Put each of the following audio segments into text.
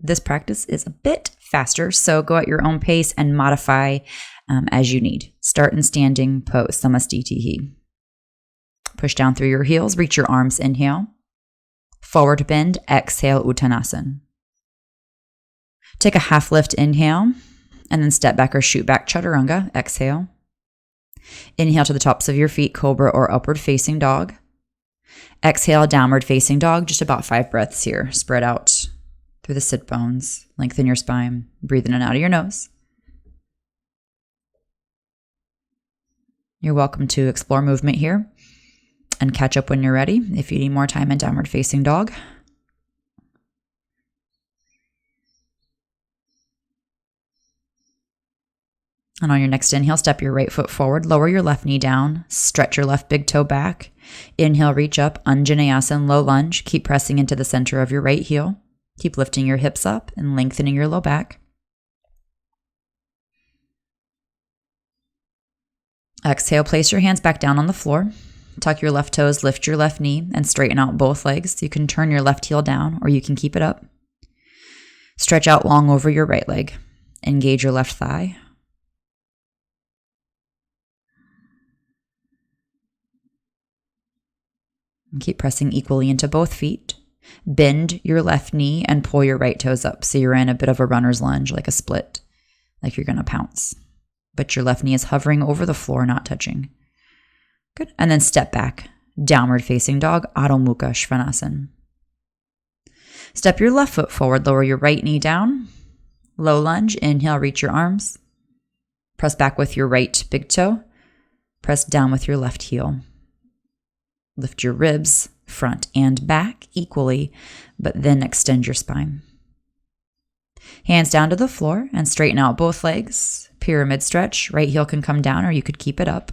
This practice is a bit faster, so go at your own pace and modify as you need. Start in standing pose, samastitihi. Push down through your heels, reach your arms, inhale. Forward bend, exhale, Uttanasana. Take a half lift, inhale, and then step back or shoot back, chaturanga, exhale. Inhale to the tops of your feet, cobra or upward facing dog. Exhale, downward facing dog, just about 5 breaths here. Spread out through the sit bones, lengthen your spine, breathe in and out of your nose. You're welcome to explore movement here and catch up when you're ready if you need more time in downward facing dog. And on your next inhale, step your right foot forward, lower your left knee down, stretch your left big toe back. Inhale, reach up, Anjaneyasana, low lunge. Keep pressing into the center of your right heel. Keep lifting your hips up and lengthening your low back. Exhale, place your hands back down on the floor. Tuck your left toes, lift your left knee, and straighten out both legs. You can turn your left heel down, or you can keep it up. Stretch out long over your right leg. Engage your left thigh. And keep pressing equally into both feet. Bend your left knee and pull your right toes up so you're in a bit of a runner's lunge, like a split, like you're going to pounce. But your left knee is hovering over the floor, not touching. Good. And then step back. Downward facing dog, Adho Mukha Svanasana. Step your left foot forward, lower your right knee down. Low lunge, inhale, reach your arms. Press back with your right big toe. Press down with your left heel. Lift your ribs, front and back equally, but then extend your spine. Hands down to the floor and straighten out both legs. Pyramid stretch. Right heel can come down, or you could keep it up.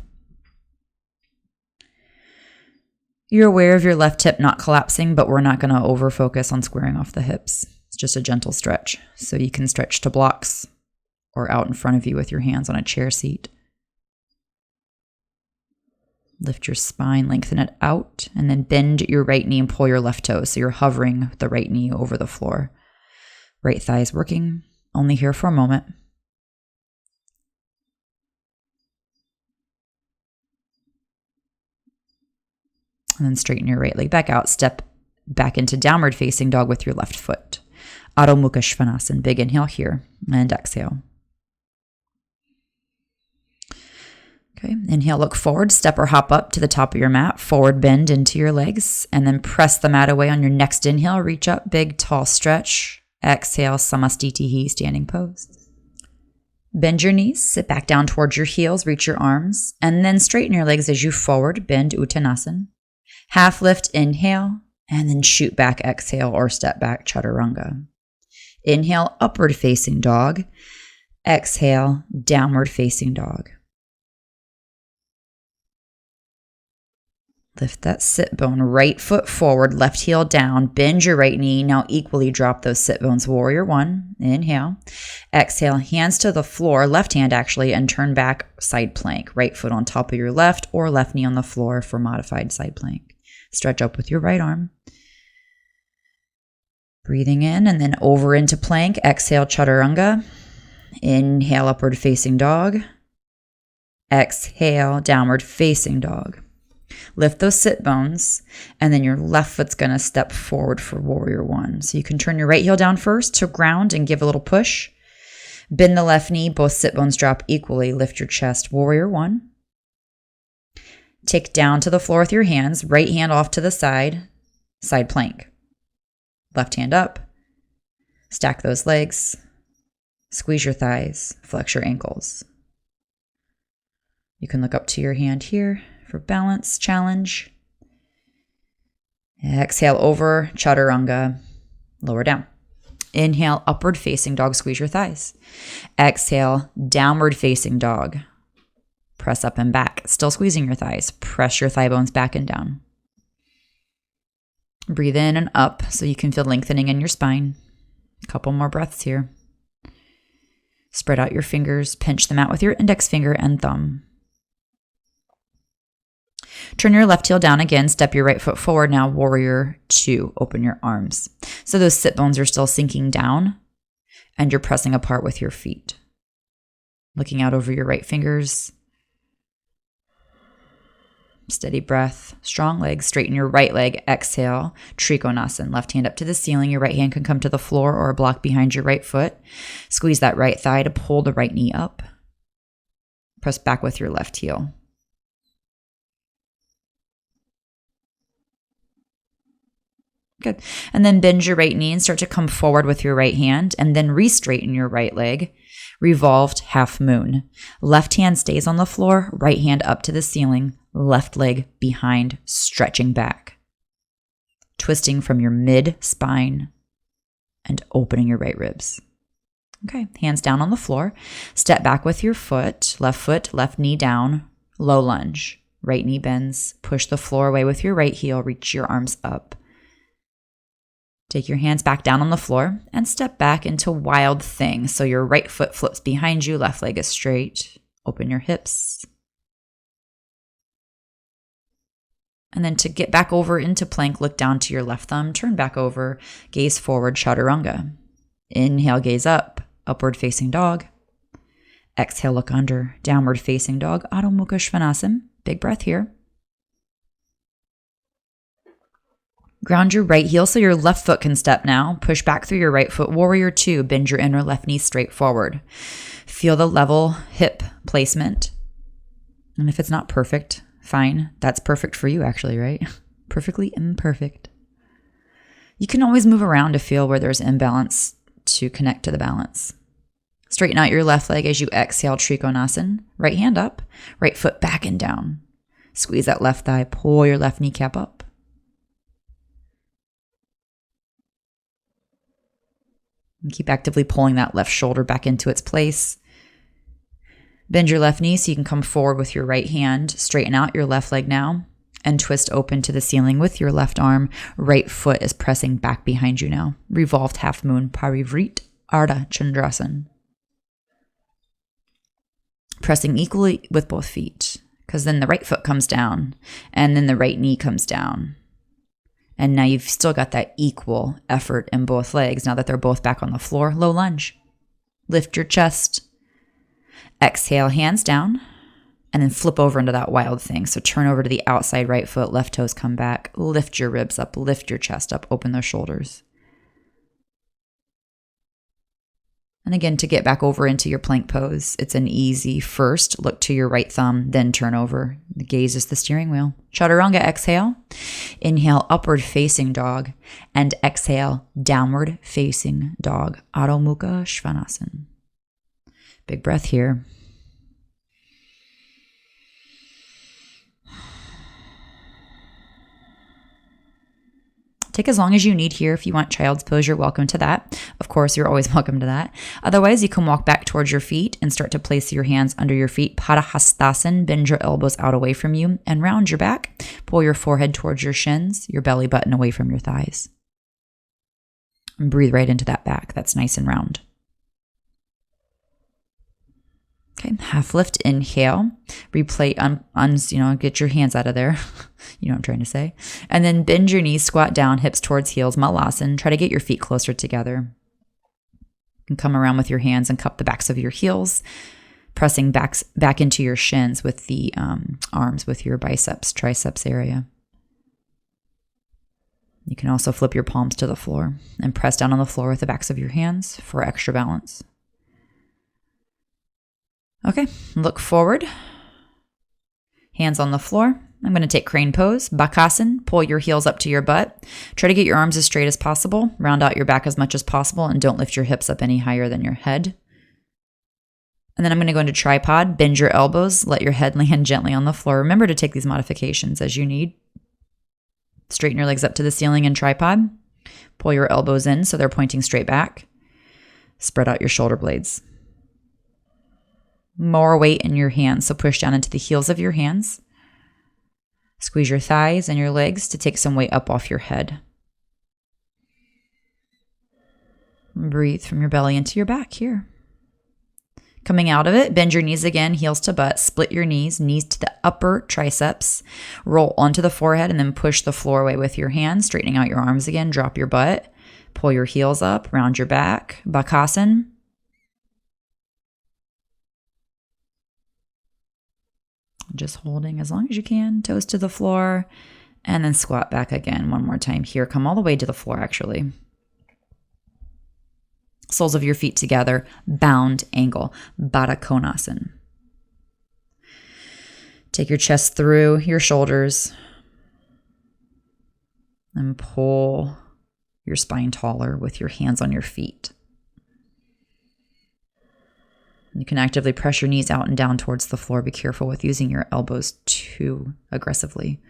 You're aware of your left hip not collapsing, but we're not going to over-focus on squaring off the hips. It's just a gentle stretch. So you can stretch to blocks or out in front of you with your hands on a chair seat. Lift your spine, lengthen it out, and then bend your right knee and pull your left toe. So you're hovering the right knee over the floor. Right thigh is working, only here for a moment. And then straighten your right leg back out. Step back into downward facing dog with your left foot. Adho Mukha Svanasana. Big inhale here and exhale. Okay, inhale, look forward, step or hop up to the top of your mat, forward bend into your legs, and then press the mat away on your next inhale. Reach up, big, tall stretch. Exhale, samastitihi, standing pose. Bend your knees, sit back down towards your heels, reach your arms, and then straighten your legs as you forward bend, Uttanasana. Half lift, inhale, and then shoot back, exhale, or step back, chaturanga. Inhale, upward facing dog. Exhale, downward facing dog. Lift that sit bone, right foot forward, left heel down, bend your right knee. Now equally drop those sit bones. Warrior one, inhale. Exhale, hands to the floor, left hand actually, and turn back, side plank. Right foot on top of your left or left knee on the floor for modified side plank. Stretch up with your right arm. Breathing in and then over into plank. Exhale, chaturanga. Inhale, upward facing dog. Exhale, downward facing dog. Lift those sit bones, and then your left foot's going to step forward for warrior one. So you can turn your right heel down first to ground and give a little push. Bend the left knee, both sit bones drop equally. Lift your chest, warrior one. Take down to the floor with your hands, right hand off to the side, side plank. Left hand up. Stack those legs. Squeeze your thighs, flex your ankles. You can look up to your hand here for balance, challenge. Exhale over, chaturanga, lower down. Inhale, upward facing dog, squeeze your thighs. Exhale, downward facing dog. Press up and back, still squeezing your thighs. Press your thigh bones back and down. Breathe in and up so you can feel lengthening in your spine. A couple more breaths here. Spread out your fingers, pinch them out with your index finger and thumb. Turn your left heel down again. Step your right foot forward. Now, warrior two. Open your arms. So those sit bones are still sinking down and you're pressing apart with your feet. Looking out over your right fingers. Steady breath. Strong legs. Straighten your right leg. Exhale. Trikonasana. Left hand up to the ceiling. Your right hand can come to the floor or a block behind your right foot. Squeeze that right thigh to pull the right knee up. Press back with your left heel. Good. And then bend your right knee and start to come forward with your right hand and then re-straighten your right leg. Revolved half moon. Left hand stays on the floor, right hand up to the ceiling, left leg behind, stretching back. Twisting from your mid-spine and opening your right ribs. Okay, hands down on the floor. Step back with your foot, left knee down, low lunge. Right knee bends. Push the floor away with your right heel. Reach your arms up. Take your hands back down on the floor and step back into wild thing. So your right foot flips behind you, left leg is straight. Open your hips. And then to get back over into plank, look down to your left thumb, turn back over, gaze forward, chaturanga. Inhale, gaze up, upward facing dog. Exhale, look under, downward facing dog, Adho Mukha Svanasana. Big breath here. Ground your right heel so your left foot can step now. Push back through your right foot, warrior two. Bend your inner left knee straight forward. Feel the level hip placement. And if it's not perfect, fine. That's perfect for you actually, right? Perfectly imperfect. You can always move around to feel where there's imbalance to connect to the balance. Straighten out your left leg as you exhale, Trikonasana. Right hand up, right foot back and down. Squeeze that left thigh, pull your left kneecap up. And keep actively pulling that left shoulder back into its place. Bend your left knee so you can come forward with your right hand. Straighten out your left leg now and twist open to the ceiling with your left arm. Right foot is pressing back behind you now. Revolved half moon, Parivrit Ardha Chandrasana. Pressing equally with both feet because then the right foot comes down and then the right knee comes down. And now you've still got that equal effort in both legs now that they're both back on the floor. Low lunge. Lift your chest. Exhale, hands down. And then flip over into that wild thing. So turn over to the outside right foot. Left toes come back. Lift your ribs up. Lift your chest up. Open those shoulders. And again, to get back over into your plank pose, it's an easy first look to your right thumb, then turn over. The gaze is the steering wheel. Chaturanga, exhale. Inhale, upward facing dog. And exhale, downward facing dog. Adho Mukha Svanasana. Big breath here. Take as long as you need here. If you want child's pose, you're welcome to that. Of course, you're always welcome to that. Otherwise, you can walk back towards your feet and start to place your hands under your feet. Padahastasana, bend your elbows out away from you and round your back. Pull your forehead towards your shins, your belly button away from your thighs. And breathe right into that back. That's nice and round. Okay, half lift, inhale, replate, get your hands out of there. You know what I'm trying to say. And then bend your knees, squat down, hips towards heels, malasana. Try to get your feet closer together. And come around with your hands and cup the backs of your heels, pressing back into your shins with the arms, with your biceps, triceps area. You can also flip your palms to the floor and press down on the floor with the backs of your hands for extra balance. Okay, look forward. Hands on the floor. I'm going to take crane pose, Bakasana. Pull your heels up to your butt. Try to get your arms as straight as possible. Round out your back as much as possible and don't lift your hips up any higher than your head. And then I'm going to go into tripod. Bend your elbows. Let your head land gently on the floor. Remember to take these modifications as you need. Straighten your legs up to the ceiling in tripod. Pull your elbows in so they're pointing straight back. Spread out your shoulder blades. More weight in your hands, so push down into the heels of your hands. Squeeze your thighs and your legs to take some weight up off your head. Breathe from your belly into your back here. Coming out of it, bend your knees again, heels to butt, split your knees, knees to the upper triceps, roll onto the forehead, and then push the floor away with your hands, straightening out your arms again, drop your butt, pull your heels up, round your back, Bakasana. Just holding as long as you can, toes to the floor, and then squat back again one more time here. Come all the way to the floor, actually. Soles of your feet together, bound angle, Baddha Konasana. Take your chest through your shoulders and pull your spine taller with your hands on your feet. You can actively press your knees out and down towards the floor. Be careful with using your elbows too aggressively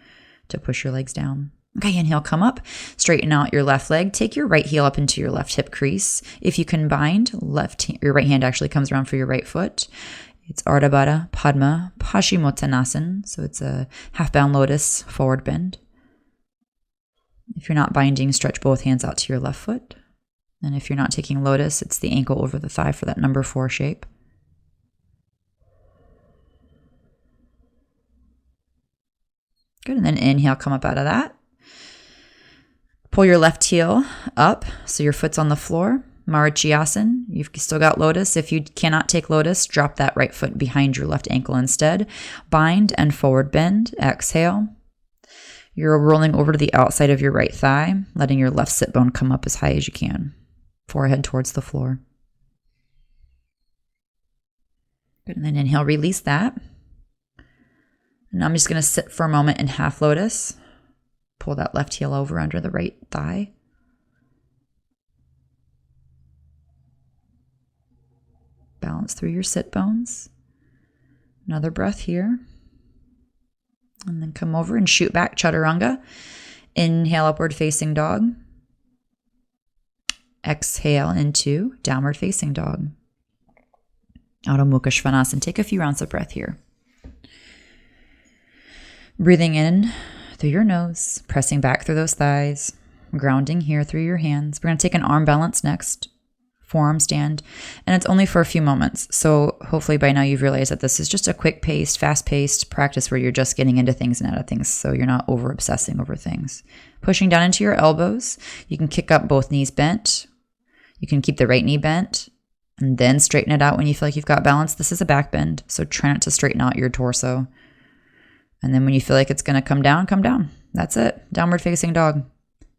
to push your legs down. Okay, inhale, come up, straighten out your left leg. Take your right heel up into your left hip crease. If you can bind, your right hand actually comes around for your right foot. It's Ardha Baddha Padma Paschimottanasana. So it's a half bound lotus forward bend. If you're not binding, stretch both hands out to your left foot. And if you're not taking lotus, it's the ankle over the thigh for that number 4 shape. Good, and then inhale, come up out of that. Pull your left heel up so your foot's on the floor. Marichyasana. You've still got lotus. If you cannot take lotus, drop that right foot behind your left ankle instead. Bind and forward bend. Exhale. You're rolling over to the outside of your right thigh, letting your left sit bone come up as high as you can. Forehead towards the floor. Good, and then inhale, release that. And I'm just going to sit for a moment in half lotus. Pull that left heel over under the right thigh. Balance through your sit bones. Another breath here. And then come over and shoot back, Chaturanga. Inhale, upward facing dog. Exhale into downward facing dog. Adho Mukha Svanasana. Take a few rounds of breath here. Breathing in through your nose, pressing back through those thighs, grounding here through your hands. We're going to take an arm balance next, forearm stand, and it's only for a few moments. So hopefully by now you've realized that this is just a quick-paced, fast-paced practice where you're just getting into things and out of things, so you're not over-obsessing over things. Pushing down into your elbows, you can kick up both knees bent. You can keep the right knee bent, and then straighten it out when you feel like you've got balance. This is a back bend, so try not to straighten out your torso. And then when you feel like it's going to come down, come down. That's it. Downward facing dog.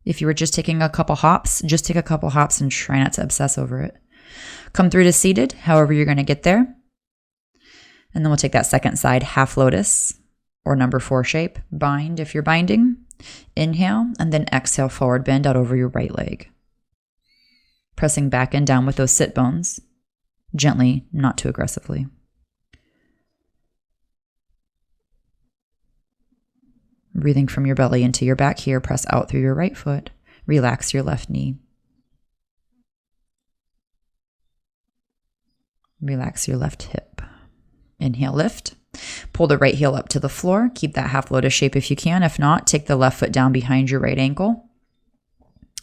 If you were just taking a couple hops, just take a couple hops and try not to obsess over it. Come through to seated, however you're going to get there. And then we'll take that second side, half lotus or number 4 shape. Bind if you're binding. Inhale, and then exhale, forward bend out over your right leg. Pressing back and down with those sit bones. Gently, not too aggressively. Breathing from your belly into your back here, press out through your right foot. Relax your left knee. Relax your left hip. Inhale, lift. Pull the right heel up to the floor. Keep that half lotus shape if you can. If not, take the left foot down behind your right ankle.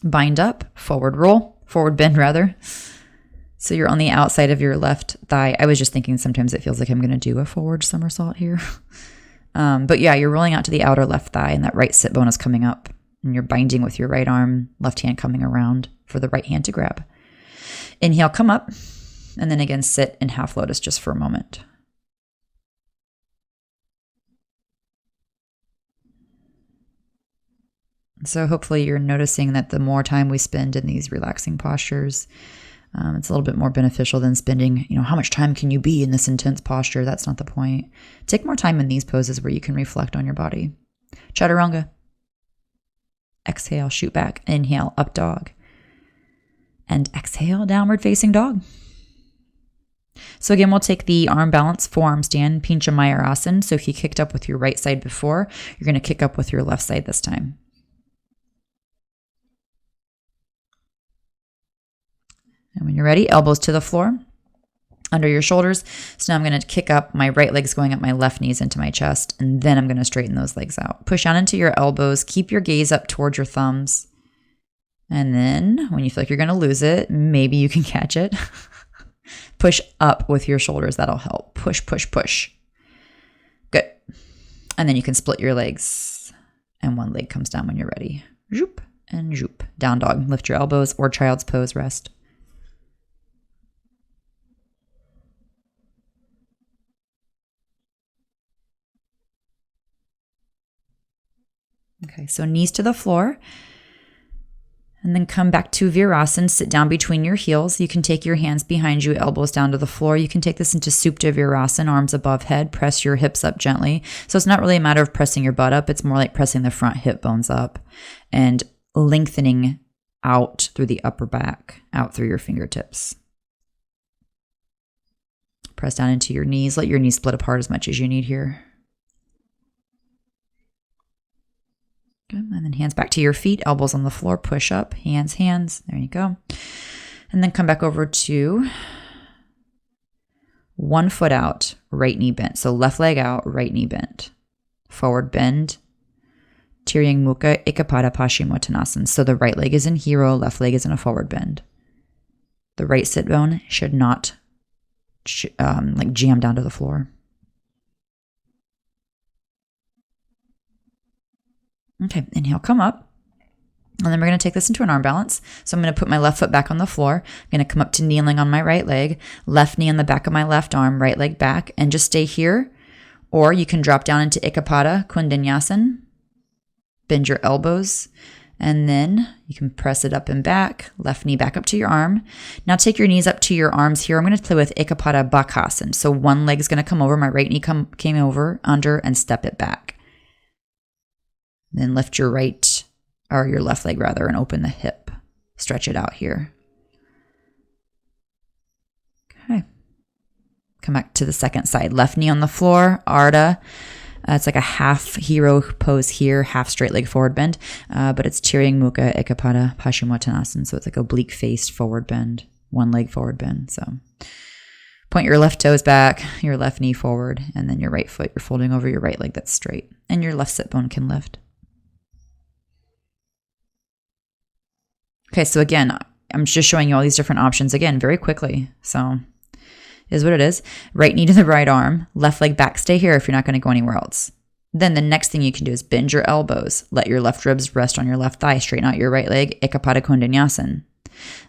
Bind up, forward roll, forward bend rather. So you're on the outside of your left thigh. I was just thinking sometimes it feels like I'm going to do a forward somersault here. But yeah, you're rolling out to the outer left thigh and that right sit bone is coming up and you're binding with your right arm, left hand coming around for the right hand to grab. Inhale, come up, and then again, sit in half lotus just for a moment. So hopefully you're noticing that the more time we spend in these relaxing postures, it's a little bit more beneficial than spending, how much time can you be in this intense posture? That's not the point. Take more time in these poses where you can reflect on your body. Chaturanga. Exhale, shoot back. Inhale, up dog. And exhale, downward facing dog. So again, we'll take the arm balance, forearm stand, Pincha Mayurasana. So if you kicked up with your right side before, you're going to kick up with your left side this time. And when you're ready, elbows to the floor, under your shoulders. So now I'm going to kick up, my right leg's going up my left knees into my chest, and then I'm going to straighten those legs out. Push on into your elbows, keep your gaze up towards your thumbs. And then when you feel like you're going to lose it, maybe you can catch it. Push up with your shoulders. That'll help. Push, push, push. Good. And then you can split your legs. And one leg comes down when you're ready. Zoop and zoop. Down dog. Lift your elbows or child's pose. Rest. Okay, so knees to the floor. And then come back to Virasana. Sit down between your heels. You can take your hands behind you, elbows down to the floor. You can take this into Supta Virasana, arms above head. Press your hips up gently. So it's not really a matter of pressing your butt up. It's more like pressing the front hip bones up and lengthening out through the upper back, out through your fingertips. Press down into your knees. Let your knees split apart as much as you need here. Good. And then hands back to your feet, elbows on the floor, push up, hands, hands. There you go. And then come back over to one foot out, right knee bent. So left leg out, right knee bent. Forward bend. Tiryang Mukha Ekapada Paschimottanasana. So the right leg is in hero, left leg is in a forward bend. The right sit bone should not like jam down to the floor. Okay, inhale, come up. And then we're going to take this into an arm balance. So I'm going to put my left foot back on the floor. I'm going to come up to kneeling on my right leg, left knee on the back of my left arm, right leg back, and just stay here. Or you can drop down into Ekapada Kundanyasana. Bend your elbows, and then you can press it up and back, left knee back up to your arm. Now take your knees up to your arms here. I'm going to play with Ekapada Bakasana. So one leg is going to come over, my right knee came over, under, and step it back. Then lift your right, or your left leg rather, and open the hip. Stretch it out here. Okay. Come back to the second side. Left knee on the floor, Ardha. It's like a half hero pose here, half straight leg forward bend, but it's Tiryang Mukha Ekapada Paschimottanasana. So it's like oblique faced forward bend, one leg forward bend. So point your left toes back, your left knee forward, and then your right foot, you're folding over your right leg that's straight, and your left sit bone can lift. Okay, so again, I'm just showing you all these different options again very quickly. So is what it is. Right knee to the right arm, left leg back, stay here if you're not going to go anywhere else. Then the next thing you can do is bend your elbows. Let your left ribs rest on your left thigh. Straighten out your right leg, Ekapada Kundanyasana.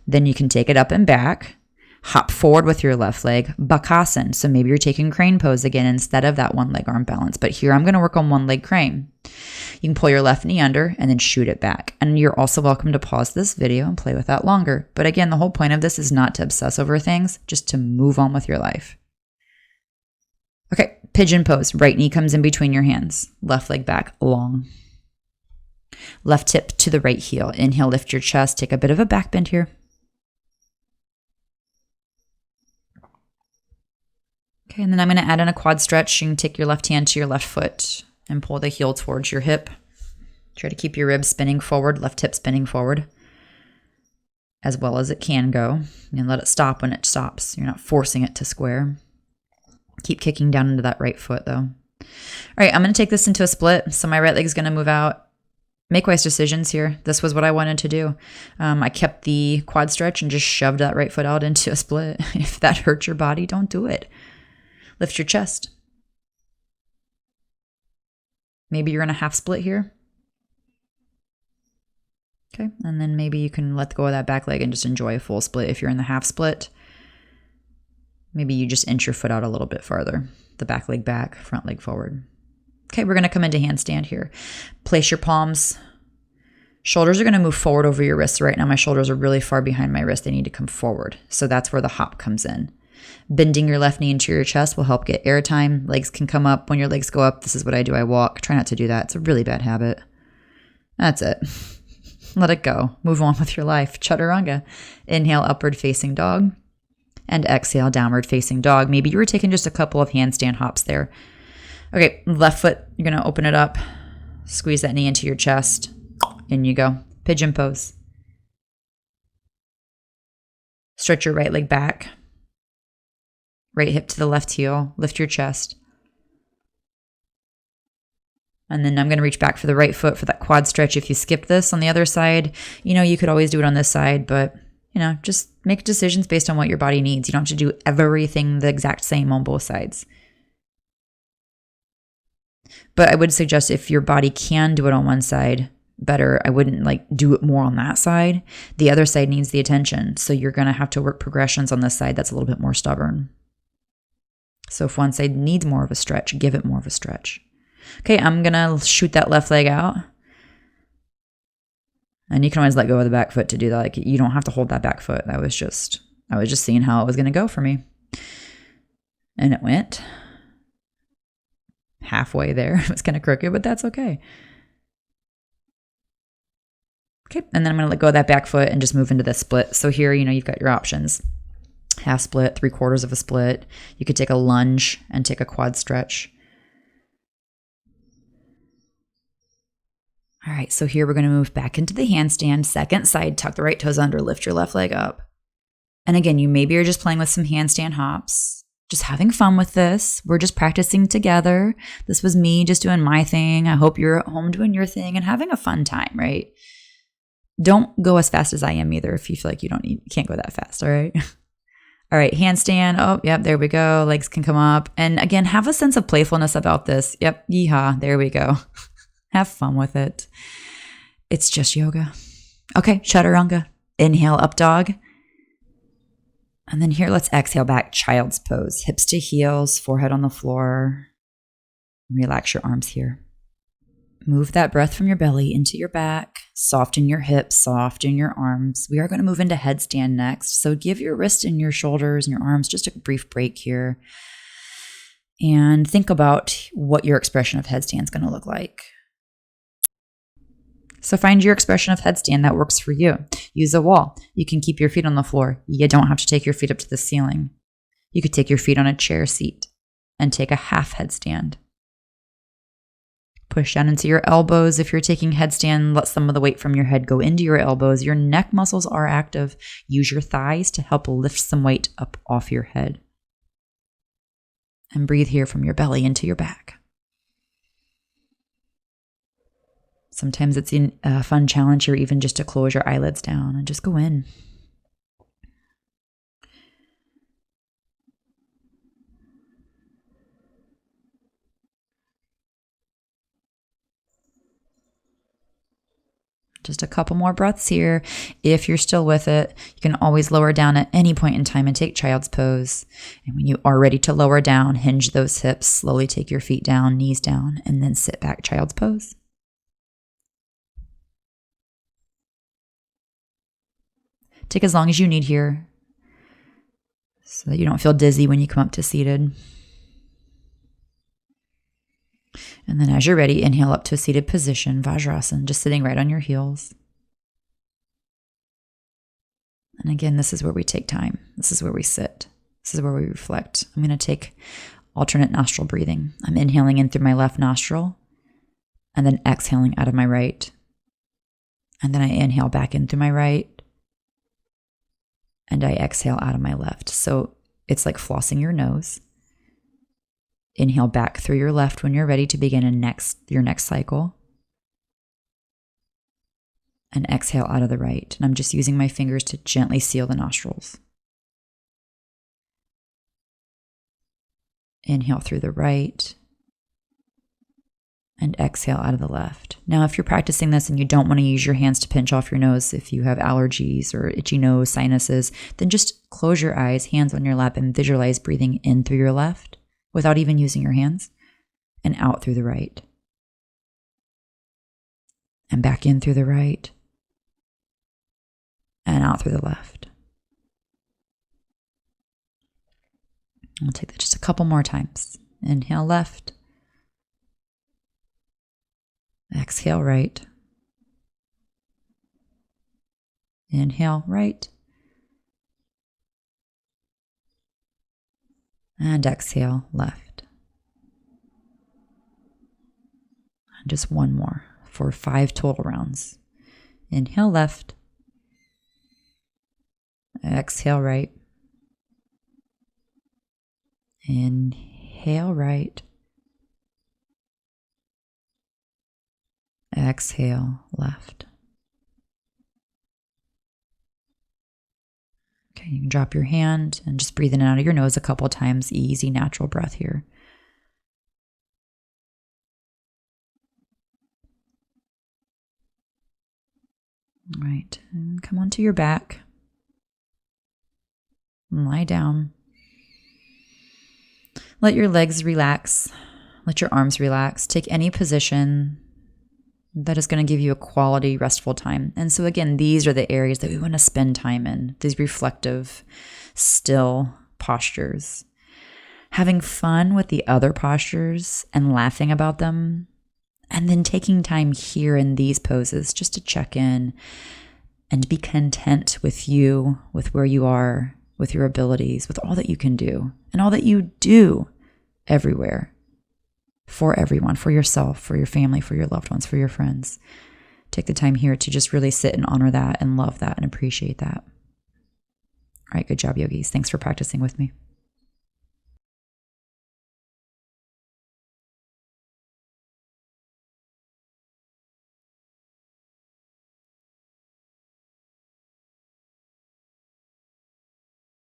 Then you can take it up and back. Hop forward with your left leg, Bakasana. So maybe you're taking crane pose again instead of that one leg arm balance. But here I'm going to work on one leg crane. You can pull your left knee under and then shoot it back. And you're also welcome to pause this video and play with that longer. But again, the whole point of this is not to obsess over things, just to move on with your life. Okay, pigeon pose. Right knee comes in between your hands. Left leg back, long. Left hip to the right heel. Inhale, lift your chest. Take a bit of a back bend here. Okay, and then I'm going to add in a quad stretch. You can take your left hand to your left foot and pull the heel towards your hip. Try to keep your ribs spinning forward, left hip spinning forward as well as it can go. And let it stop when it stops. You're not forcing it to square. Keep kicking down into that right foot though. All right, I'm going to take this into a split. So my right leg is going to move out. Make wise decisions here. This was what I wanted to do. I kept the quad stretch and just shoved that right foot out into a split. If that hurts your body, don't do it. Lift your chest. Maybe you're in a half split here. Okay, and then maybe you can let go of that back leg and just enjoy a full split. If you're in the half split, maybe you just inch your foot out a little bit farther. The back leg back, front leg forward. Okay, we're going to come into handstand here. Place your palms. Shoulders are going to move forward over your wrists. Right now my shoulders are really far behind my wrist. They need to come forward. So that's where the hop comes in. Bending your left knee into your chest will help get air time. Legs can come up. When your legs go up, this is what I do. I walk. Try not to do that. It's a really bad habit. That's it. Let it go. Move on with your life. Chaturanga. Inhale, upward facing dog. And exhale, downward facing dog. Maybe you were taking just a couple of handstand hops there. Okay, left foot, you're going to open it up. Squeeze that knee into your chest. In you go. Pigeon pose. Stretch your right leg back. Right hip to the left heel. Lift your chest. And then I'm going to reach back for the right foot for that quad stretch. If you skip this on the other side, you could always do it on this side, but, just make decisions based on what your body needs. You don't have to do everything the exact same on both sides. But I would suggest if your body can do it on one side better, I wouldn't do it more on that side. The other side needs the attention. So you're going to have to work progressions on this side that's a little bit more stubborn. So if one side needs more of a stretch, give it more of a stretch. Okay, I'm going to shoot that left leg out. And you can always let go of the back foot to do that. You don't have to hold that back foot. I was just seeing how it was going to go for me. And it went halfway there. It was kind of crooked, but that's okay. Okay, and then I'm going to let go of that back foot and just move into the split. So here, you've got your options. Half split, 3/4 of a split. You could take a lunge and take a quad stretch. All right, so here we're going to move back into the handstand. Second side, tuck the right toes under, lift your left leg up. And again, you maybe are just playing with some handstand hops, just having fun with this. We're just practicing together. This was me just doing my thing. I hope you're at home doing your thing and having a fun time, right? Don't go as fast as I am either if you feel like you can't go that fast, all right? All right, handstand. Oh, yep, there we go. Legs can come up. And again, have a sense of playfulness about this. Yep, yeehaw, there we go. Have fun with it. It's just yoga. Okay, chaturanga. Inhale, up dog. And then here, let's exhale back, child's pose. Hips to heels, forehead on the floor. Relax your arms here. Move that breath from your belly into your back. Soften your hips, soften your arms. We are going to move into headstand next. So give your wrist and your shoulders and your arms just a brief break here. And think about what your expression of headstand is going to look like. So find your expression of headstand that works for you. Use a wall. You can keep your feet on the floor. You don't have to take your feet up to the ceiling. You could take your feet on a chair seat and take a half headstand. Push down into your elbows. If you're taking headstand, let some of the weight from your head go into your elbows. Your neck muscles are active. Use your thighs to help lift some weight up off your head. And breathe here from your belly into your back. Sometimes it's a fun challenge here even just to close your eyelids down and just go in. Just a couple more breaths here. If you're still with it, you can always lower down at any point in time and take child's pose. And when you are ready to lower down, hinge those hips, slowly take your feet down, knees down, and then sit back, child's pose. Take as long as you need here so that you don't feel dizzy when you come up to seated. And then as you're ready, inhale up to a seated position, Vajrasana, just sitting right on your heels. And again, this is where we take time. This is where we sit. This is where we reflect. I'm going to take alternate nostril breathing. I'm inhaling in through my left nostril and then exhaling out of my right. And then I inhale back in through my right and I exhale out of my left. So it's like flossing your nose. Inhale back through your left when you're ready to begin your next cycle. And exhale out of the right. And I'm just using my fingers to gently seal the nostrils. Inhale through the right. And exhale out of the left. Now, if you're practicing this and you don't want to use your hands to pinch off your nose, if you have allergies or itchy nose, sinuses, then just close your eyes, hands on your lap, and visualize breathing in through your left without even using your hands, and out through the right. And back in through the right, and out through the left. We'll take that just a couple more times. Inhale left. Exhale right. Inhale right. And exhale left. And just one more for 5 total rounds. Inhale left. Exhale right. Inhale right. Exhale left. Okay, you can drop your hand and just breathe in and out of your nose a couple of times. Easy, natural breath here. All right, and come onto your back. And lie down. Let your legs relax. Let your arms relax. Take any position that is going to give you a quality, restful time. And so again, these are the areas that we want to spend time in, these reflective, still postures. Having fun with the other postures and laughing about them, and then taking time here in these poses just to check in and be content with you, with where you are, with your abilities, with all that you can do, and all that you do everywhere. For everyone, for yourself, for your family, for your loved ones, for your friends. Take the time here to just really sit and honor that and love that and appreciate that. All right, good job, yogis. Thanks for practicing with me.